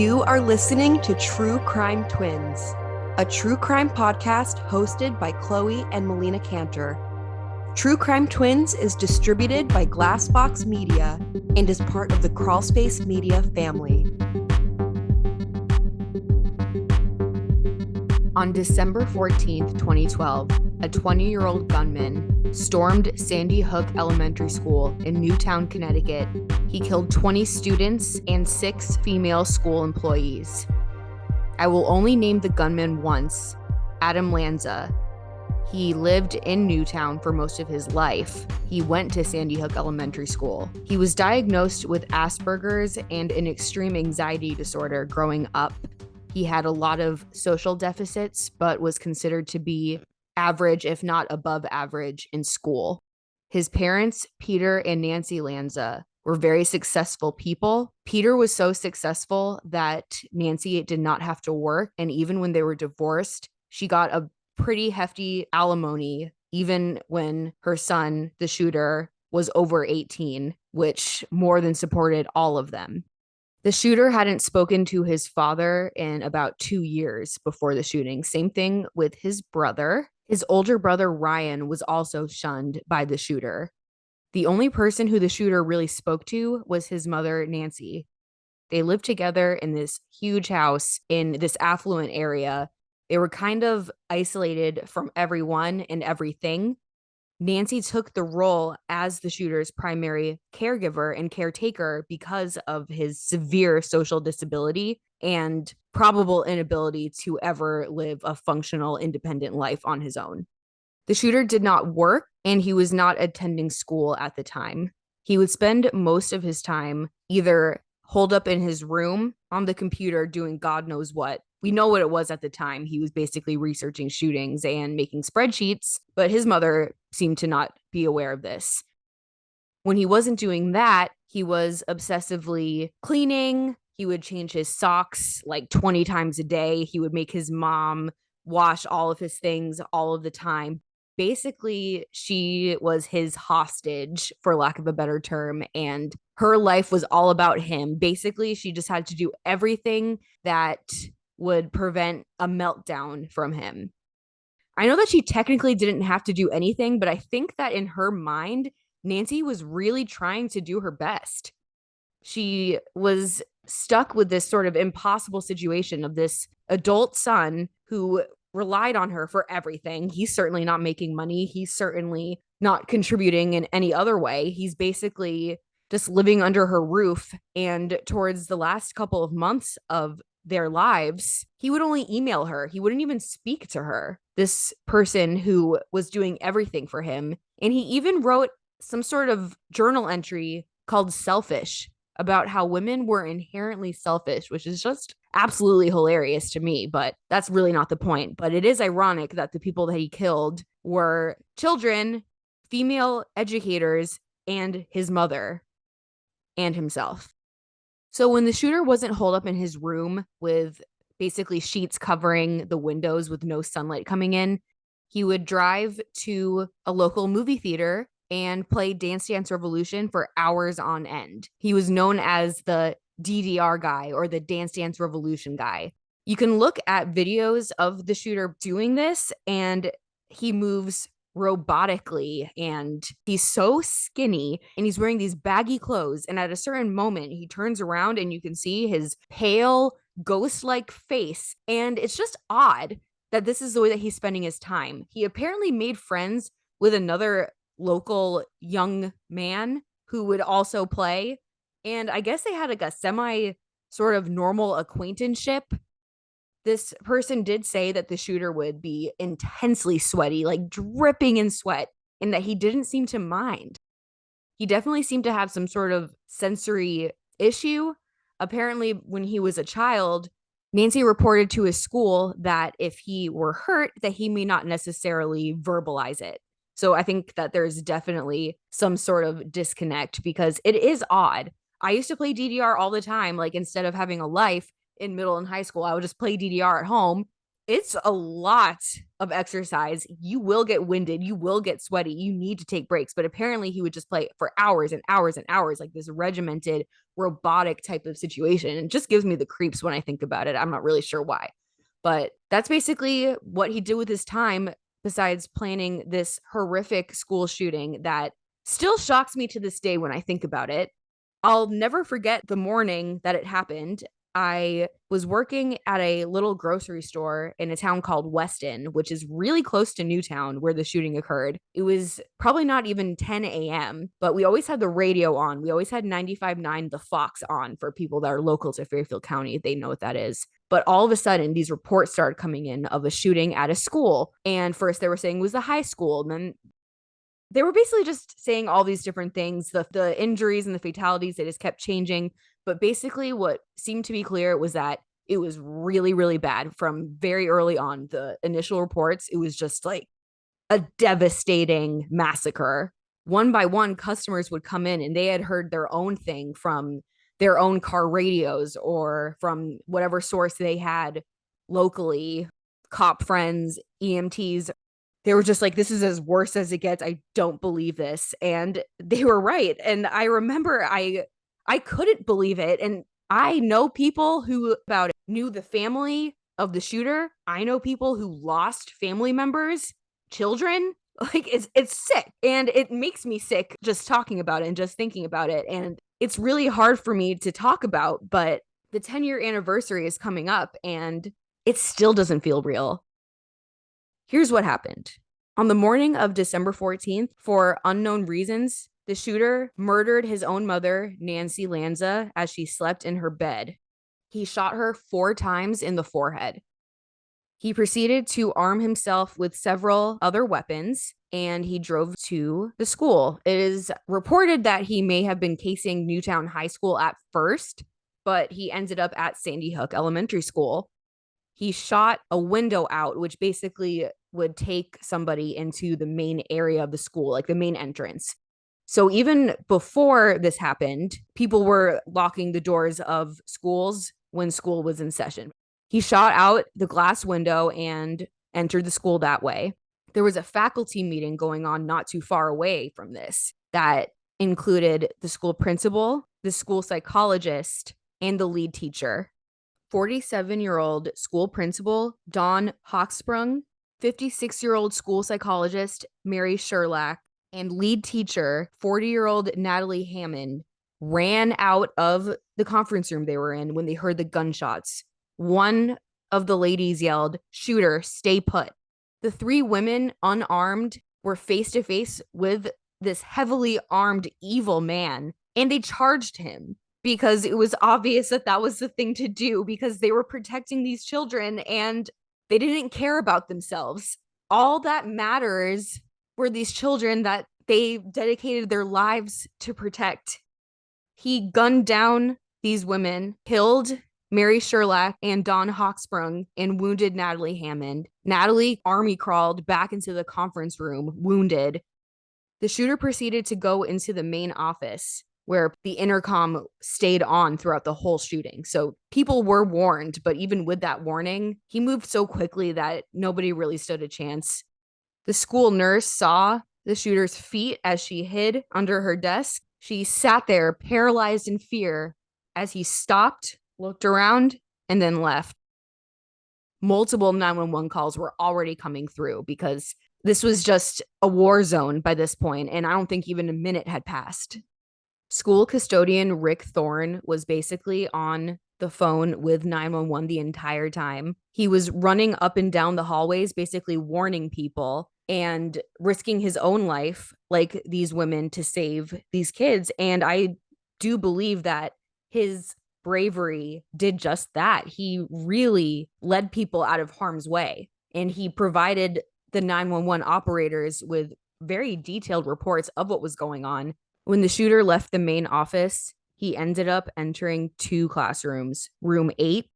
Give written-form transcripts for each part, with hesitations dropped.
You are listening to True Crime Twins, a true crime podcast hosted by Chloe and Melina Canter. True Crime Twins is distributed by Glassbox Media and is part of the Crawlspace media family. On December 14th, 2012, a 20-year-old gunman stormed Sandy Hook Elementary School in Newtown, Connecticut. He killed 20 students and 6 female school employees. I will only name the gunman once, Adam Lanza. He lived in Newtown for most of his life. He went to Sandy Hook Elementary School. He was diagnosed with Asperger's and an extreme anxiety disorder growing up. He had a lot of social deficits, but was considered to be average, if not above average, in school. His parents, Peter and Nancy Lanza, were very successful people. Peter was so successful that Nancy did not have to work. And even when they were divorced, she got a pretty hefty alimony, even when her son, the shooter, was over 18, which more than supported all of them. The shooter hadn't spoken to his father in about 2 years before the shooting. Same thing with his brother. His older brother, Ryan, was also shunned by the shooter. The only person who the shooter really spoke to was his mother, Nancy. They lived together in this huge house in this affluent area. They were kind of isolated from everyone and everything. Nancy took the role as the shooter's primary caregiver and caretaker because of his severe social disability and probable inability to ever live a functional, independent life on his own. The shooter did not work, and he was not attending school at the time. He would spend most of his time either holed up in his room on the computer doing God knows what. We know what it was at the time. He was basically researching shootings and making spreadsheets, but his mother seemed to not be aware of this. When he wasn't doing that, he was obsessively cleaning. He would change his socks like 20 times a day. He would make his mom wash all of his things all of the time. Basically, she was his hostage, for lack of a better term, and her life was all about him. Basically, she just had to do everything that would prevent a meltdown from him. I know that she technically didn't have to do anything, but I think that in her mind, Nancy was really trying to do her best. She was stuck with this sort of impossible situation of this adult son who relied on her for everything. He's certainly not making money. He's certainly not contributing in any other way. He's basically just living under her roof. And towards the last couple of months of their lives, he would only email her. He wouldn't even speak to her, this person who was doing everything for him. And he even wrote some sort of journal entry called Selfish about how women were inherently selfish, which is just absolutely hilarious to me, but that's really not the point. But it is ironic that the people that he killed were children, female educators, and his mother and himself. So when the shooter wasn't holed up in his room with basically sheets covering the windows with no sunlight coming in, he would drive to a local movie theater and play Dance Dance Revolution for hours on end. He was known as the DDR guy, or the Dance Dance Revolution guy. You can look at videos of the shooter doing this, and he moves robotically, and he's so skinny, and he's wearing these baggy clothes, and at a certain moment he turns around and you can see his pale ghost-like face, and it's just odd that this is the way that he's spending his time. He apparently made friends with another local young man who would also play, and I guess they had like a semi sort of normal acquaintanceship. This person did say that the shooter would be intensely sweaty, like dripping in sweat, and that he didn't seem to mind. He definitely seemed to have some sort of sensory issue. Apparently, when he was a child, Nancy reported to his school that if he were hurt, that he may not necessarily verbalize it. So I think that there's definitely some sort of disconnect, because it is odd. I used to play DDR all the time. Like, instead of having a life in middle and high school, I would just play DDR at home. It's a lot of exercise. You will get winded. You will get sweaty. You need to take breaks. But apparently, he would just play for hours and hours and hours, like this regimented, robotic type of situation. It just gives me the creeps when I think about it. I'm not really sure why. But that's basically what he did with his time, besides planning this horrific school shooting that still shocks me to this day when I think about it. I'll never forget the morning that it happened. I was working at a little grocery store in a town called Weston, which is really close to Newtown where the shooting occurred. It was probably not even 10 a.m., but we always had the radio on. We always had 95.9 The Fox on for people that are local to Fairfield County. They know what that is. But all of a sudden, these reports started coming in of a shooting at a school. And first they were saying it was a high school. And then they were basically just saying all these different things. The injuries and the fatalities, they just kept changing. But basically what seemed to be clear was that it was really, really bad from very early on. The initial reports, it was just like a devastating massacre. One by one, customers would come in and they had heard their own thing from their own car radios or from whatever source they had locally, cop friends, EMTs. They were just like, this is as worse as it gets. I don't believe this. And they were right. And I remember I couldn't believe it. And I know people who about it knew the family of the shooter. I know people who lost family members, children. Like it's sick. And it makes me sick just talking about it and just thinking about it. And it's really hard for me to talk about, but the 10-year anniversary is coming up and it still doesn't feel real. Here's what happened. On the morning of December 14th, for unknown reasons, the shooter murdered his own mother, Nancy Lanza, as she slept in her bed. He shot her 4 times in the forehead. He proceeded to arm himself with several other weapons, and he drove to the school. It is reported that he may have been casing Newtown High School at first, but he ended up at Sandy Hook Elementary School. He shot a window out, which basically would take somebody into the main area of the school, like the main entrance. So even before this happened, people were locking the doors of schools when school was in session. He shot out the glass window and entered the school that way. There was a faculty meeting going on not too far away from this that included the school principal, the school psychologist, and the lead teacher. 47-year-old school principal Dawn Hochsprung, 56-year-old school psychologist Mary Sherlach, and lead teacher 40-year-old Natalie Hammond ran out of the conference room they were in when they heard the gunshots. One of the ladies yelled, "Shooter, stay put." The 3 women, unarmed, were face to face with this heavily armed evil man, and they charged him because it was obvious that that was the thing to do because they were protecting these children and they didn't care about themselves. All that matters were these children that they dedicated their lives to protect. He gunned down these women, killed Mary Sherlach and Dawn Hochsprung, and wounded Natalie Hammond. Natalie army crawled back into the conference room, wounded. The shooter proceeded to go into the main office where the intercom stayed on throughout the whole shooting. So people were warned, but even with that warning, he moved so quickly that nobody really stood a chance. The school nurse saw the shooter's feet as she hid under her desk. She sat there paralyzed in fear as he stopped, looked around, and then left. Multiple 911 calls were already coming through because this was just a war zone by this point, and I don't think even a minute had passed. School custodian Rick Thorne was basically on the phone with 911 the entire time. He was running up and down the hallways, basically warning people and risking his own life, like these women, to save these kids. And I do believe that his bravery did just that. He really led people out of harm's way, and he provided the 911 operators with very detailed reports of what was going on. When the shooter left the main office, he ended up entering 2 classrooms. Room 8.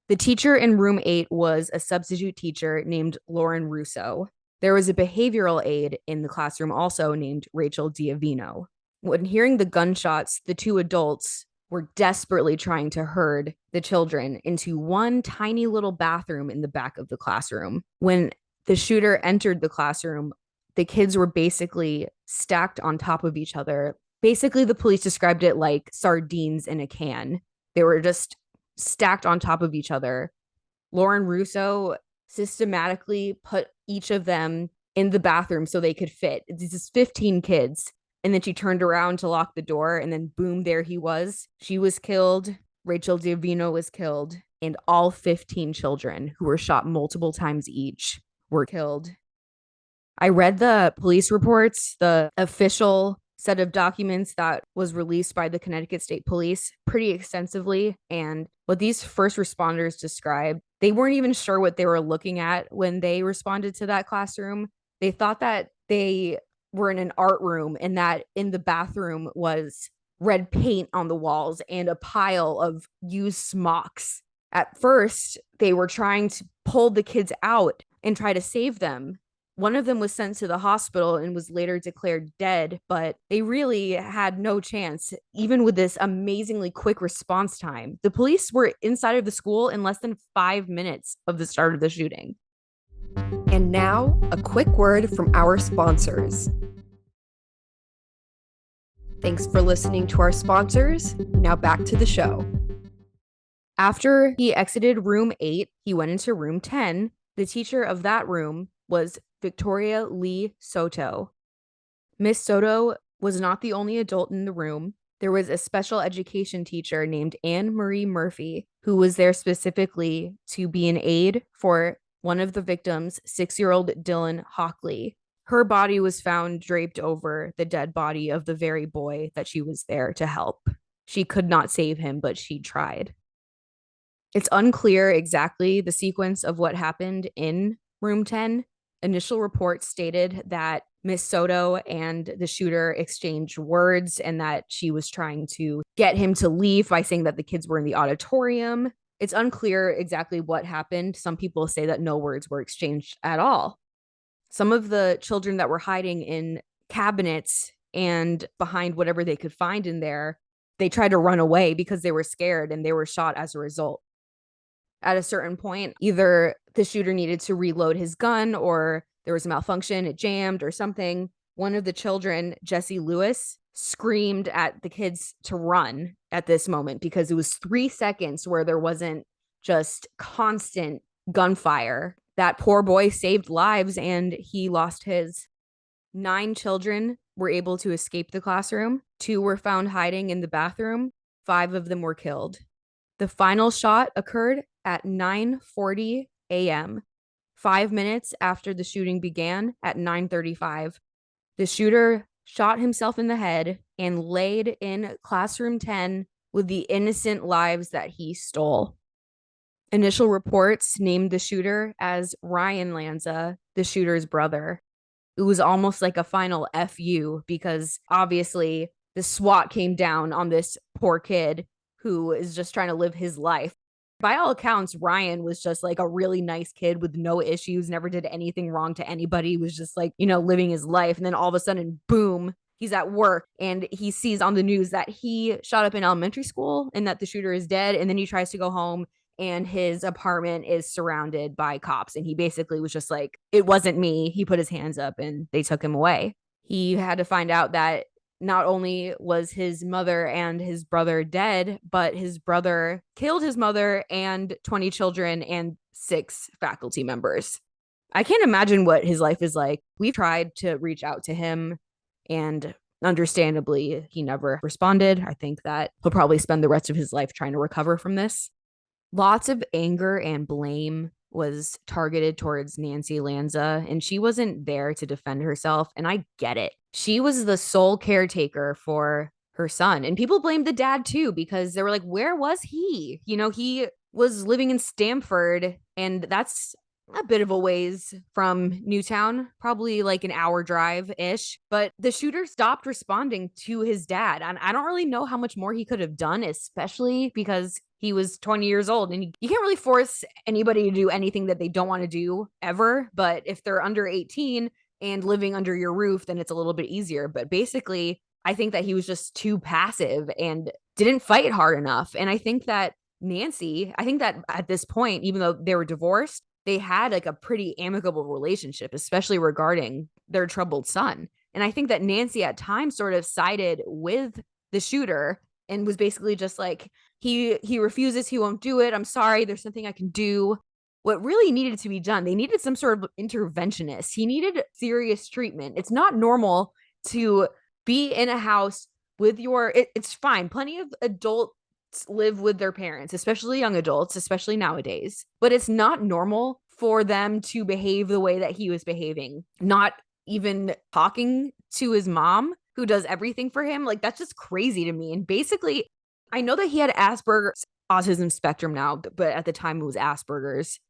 The teacher in room 8 was a substitute teacher named Lauren Russo. There was a behavioral aide in the classroom also named Rachel Diavino. When hearing the gunshots, the 2 adults were desperately trying to herd the children into one tiny little bathroom in the back of the classroom. When the shooter entered the classroom, the kids were basically stacked on top of each other. Basically, the police described it like sardines in a can. They were just stacked on top of each other. Lauren Russo systematically put each of them in the bathroom so they could fit. This is 15 kids. And then she turned around to lock the door, and then boom, there he was. She was killed. Rachel Davino was killed. And all 15 children, who were shot multiple times each, were killed. I read the police reports, the official set of documents that was released by the Connecticut State Police pretty extensively. And what these first responders described, they weren't even sure what they were looking at when they responded to that classroom. They thought that they were in an art room and that in the bathroom was red paint on the walls and a pile of used smocks. At first, they were trying to pull the kids out and try to save them. One of them was sent to the hospital and was later declared dead, but they really had no chance, even with this amazingly quick response time. The police were inside of the school in less than 5 minutes of the start of the shooting. And now, a quick word from our sponsors. Thanks for listening to our sponsors. Now back to the show. After he exited room 8, he went into room 10. The teacher of that room was Victoria Lee Soto. Miss Soto was not the only adult in the room. There was a special education teacher named Anne Marie Murphy, who was there specifically to be an aide for one of the victims, 6-year-old Dylan Hockley. Her body was found draped over the dead body of the very boy that she was there to help. She could not save him, but she tried. It's unclear exactly the sequence of what happened in room 10. Initial reports stated that Miss Soto and the shooter exchanged words and that she was trying to get him to leave by saying that the kids were in the auditorium. It's unclear exactly what happened. Some people say that no words were exchanged at all. Some of the children that were hiding in cabinets and behind whatever they could find in there, they tried to run away because they were scared and they were shot as a result. At a certain point, either the shooter needed to reload his gun or there was a malfunction, it jammed or something. One of the children, Jesse Lewis, screamed at the kids to run at this moment because it was 3 seconds where there wasn't just constant gunfire. That poor boy saved lives and he lost his. 9 children were able to escape the classroom. 2 were found hiding in the bathroom. 5 of them were killed. The final shot occurred at 9:40 a.m., 5 minutes after the shooting began at 9:35. The shooter shot himself in the head and laid in classroom 10 with the innocent lives that he stole. Initial reports named the shooter as Ryan Lanza, the shooter's brother. It was almost like a final FU because obviously the SWAT came down on this poor kid who is just trying to live his life. By all accounts, Ryan was just like a really nice kid with no issues, never did anything wrong to anybody, was just like, living his life. And then all of a sudden, boom, he's at work and he sees on the news that he shot up in elementary school and that the shooter is dead. And then he tries to go home and his apartment is surrounded by cops. And he basically was just like, it wasn't me. He put his hands up and they took him away. He had to find out that not only was his mother and his brother dead, but his brother killed his mother and 20 children and 6 faculty members. I can't imagine what his life is like. We've tried to reach out to him and understandably, he never responded. I think that he'll probably spend the rest of his life trying to recover from this. Lots of anger and blame was targeted towards Nancy Lanza, and she wasn't there to defend herself, and I get it. She was the sole caretaker for her son, and people blamed the dad too because they were like, where was he? He was living in Stamford, and that's a bit of a ways from Newtown, probably like an hour drive-ish. But the shooter stopped responding to his dad, and I don't really know how much more he could have done, especially because he was 20 years old, and you can't really force anybody to do anything that they don't want to do ever. But if they're under 18 and living under your roof, then it's a little bit easier. But basically, I think that he was just too passive and didn't fight hard enough. And I think that I think that at this point, even though they were divorced, they had like a pretty amicable relationship, especially regarding their troubled son. And I think that Nancy at times sort of sided with the shooter and was basically just like, he refuses, he won't do it. I'm sorry, there's something I can do. What really needed to be done, they needed some sort of interventionist. He needed serious treatment. It's not normal to be in a house with it's fine. Plenty of adults live with their parents, especially young adults, especially nowadays. But it's not normal for them to behave the way that he was behaving, not even talking to his mom, who does everything for him. Like, that's just crazy to me. And basically, I know that he had Asperger's autism spectrum now, but at the time it was Asperger's.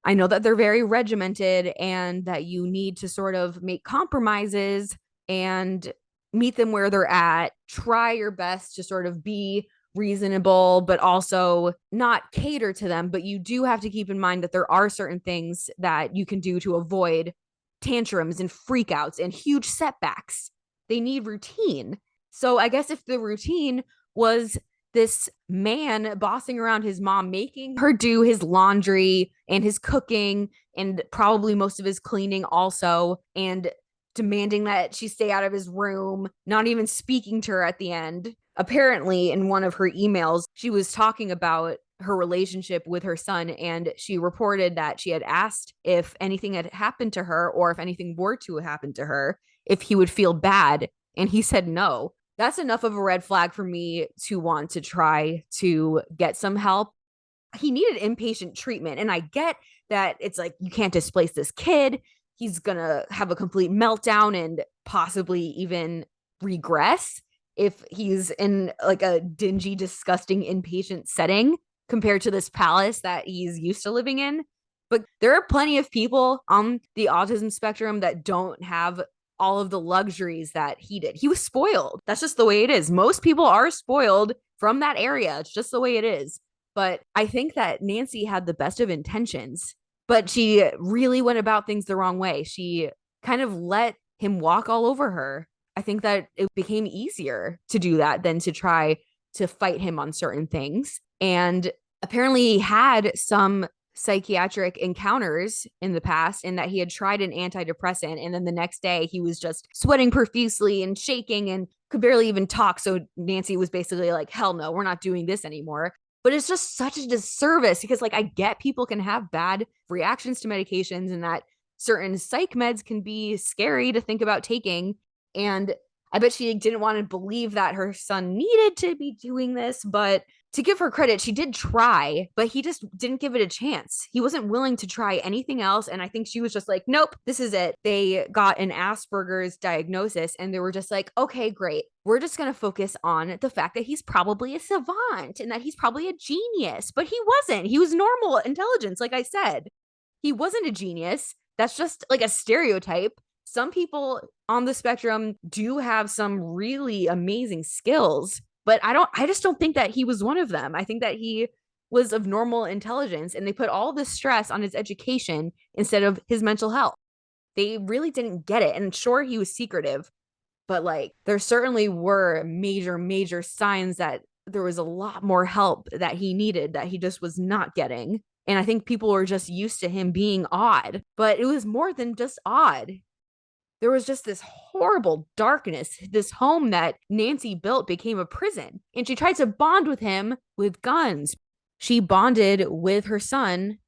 I know that they're very regimented and that you need to sort of make compromises and meet them where they're at. Try your best to sort of be reasonable, but also not cater to them. But you do have to keep in mind that there are certain things that you can do to avoid tantrums and freakouts and huge setbacks. They need routine. So I guess if the routine was this man bossing around his mom, making her do his laundry and his cooking and probably most of his cleaning also, and demanding that she stay out of his room, not even speaking to her at the end. Apparently, in one of her emails, she was talking about her relationship with her son, and she reported that she had asked if anything had happened to her or if anything were to happen to her, if he would feel bad. And he said no. That's enough of a red flag for me to want to try to get some help. He needed inpatient treatment. And I get that it's like, you can't displace this kid. He's going to have a complete meltdown and possibly even regress if he's in like a dingy, disgusting inpatient setting compared to this palace that he's used to living in. But there are plenty of people on the autism spectrum that don't have all of the luxuries that he did. He was spoiled. That's just the way it is. Most people are spoiled from that area. It's just the way it is. But I think that Nancy had the best of intentions, but she really went about things the wrong way. She kind of let him walk all over her. I think that it became easier to do that than to try to fight him on certain things. And apparently he had some psychiatric encounters in the past, and that he had tried an antidepressant, and then the next day he was just sweating profusely and shaking and could barely even talk. So Nancy was basically like, hell no, we're not doing this anymore. But it's just such a disservice because, like, I get people can have bad reactions to medications and that certain psych meds can be scary to think about taking. And I bet she didn't want to believe that her son needed to be doing this, but to give her credit, she did try, but he just didn't give it a chance. He wasn't willing to try anything else. And I think she was just like, nope, this is it. They got an Asperger's diagnosis and they were just like, okay, great. We're just going to focus on the fact that he's probably a savant and that he's probably a genius, but he wasn't. He was normal intelligence. Like I said, he wasn't a genius. That's just like a stereotype. Some people on the spectrum do have some really amazing skills, but I just don't think that he was one of them. I think that he was of normal intelligence and they put all this stress on his education instead of his mental health. They really didn't get it. And sure, he was secretive, but like there certainly were major signs that there was a lot more help that he needed that he just was not getting. And I think people were just used to him being odd, but it was more than just odd. There was just this horrible darkness. This home that Nancy built became a prison, and she tried to bond with him with guns. She bonded with her son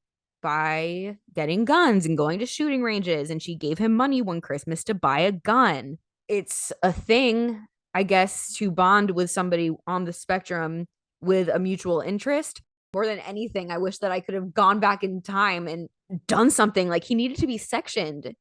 by getting guns and going to shooting ranges, and she gave him money one Christmas to buy a gun. It's a thing, I guess, to bond with somebody on the spectrum with a mutual interest. More than anything, I wish that I could have gone back in time and done something. Like, he needed to be sectioned.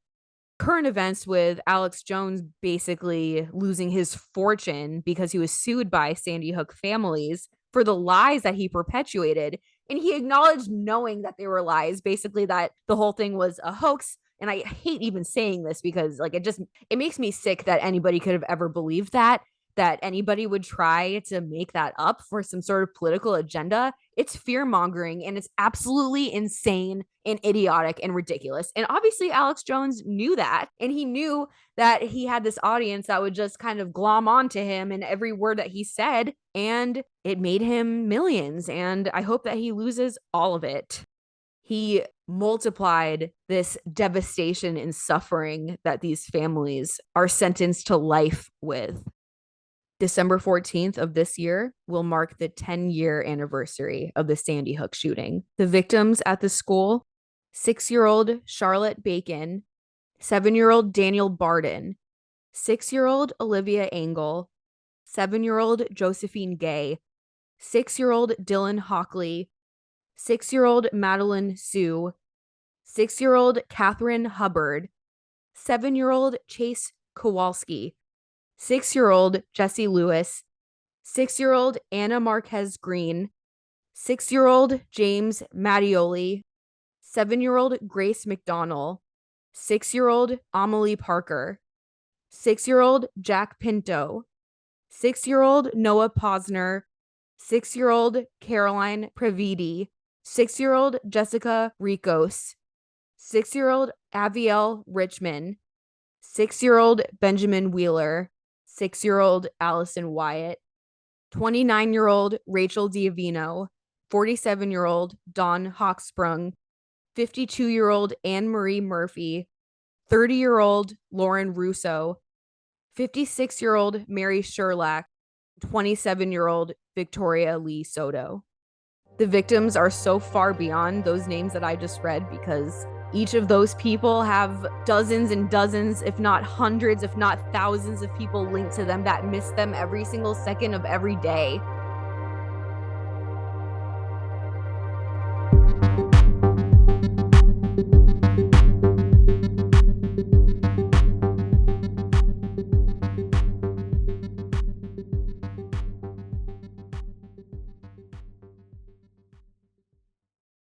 Current events with Alex Jones basically losing his fortune because he was sued by Sandy Hook families for the lies that he perpetuated. And he acknowledged knowing that they were lies, basically that the whole thing was a hoax. And I hate even saying this because like it makes me sick that anybody could have ever believed that. that anybody would try to make that up for some sort of political agenda. It's fear mongering and it's absolutely insane and idiotic and ridiculous. And obviously, Alex Jones knew that. And he knew that he had this audience that would just kind of glom onto him and every word that he said. And it made him millions. And I hope that he loses all of it. He multiplied this devastation and suffering that these families are sentenced to life with. December 14th of this year will mark the 10-year anniversary of the Sandy Hook shooting. The victims at the school, 6-year-old Charlotte Bacon, 7-year-old Daniel Barden, 6-year-old Olivia Engel, 7-year-old Josephine Gay, 6-year-old Dylan Hockley, 6-year-old Madeline Sue, 6-year-old Catherine Hubbard, 7-year-old Chase Kowalski, 6-year-old Jesse Lewis, 6-year-old Anna Marquez Green, 6-year-old James Mattioli, 7-year-old Grace McDonnell, 6-year-old Amelie Parker, 6-year-old Jack Pinto, 6-year-old Noah Posner, 6-year-old Caroline Previdi, 6-year-old Jessica Ricos, 6-year-old Avielle Richmond, 6-year-old Benjamin Wheeler, 6-year-old Allison Wyatt, 29-year-old Rachel Diavino, 47-year-old Dawn Hawksprung, 52-year-old Anne Marie Murphy, 30-year-old Lauren Russo, 56-year-old Mary Sherlach, 27-year-old Victoria Lee Soto. The victims are so far beyond those names that I just read because each of those people have dozens and dozens, if not hundreds, if not thousands of people linked to them that miss them every single second of every day.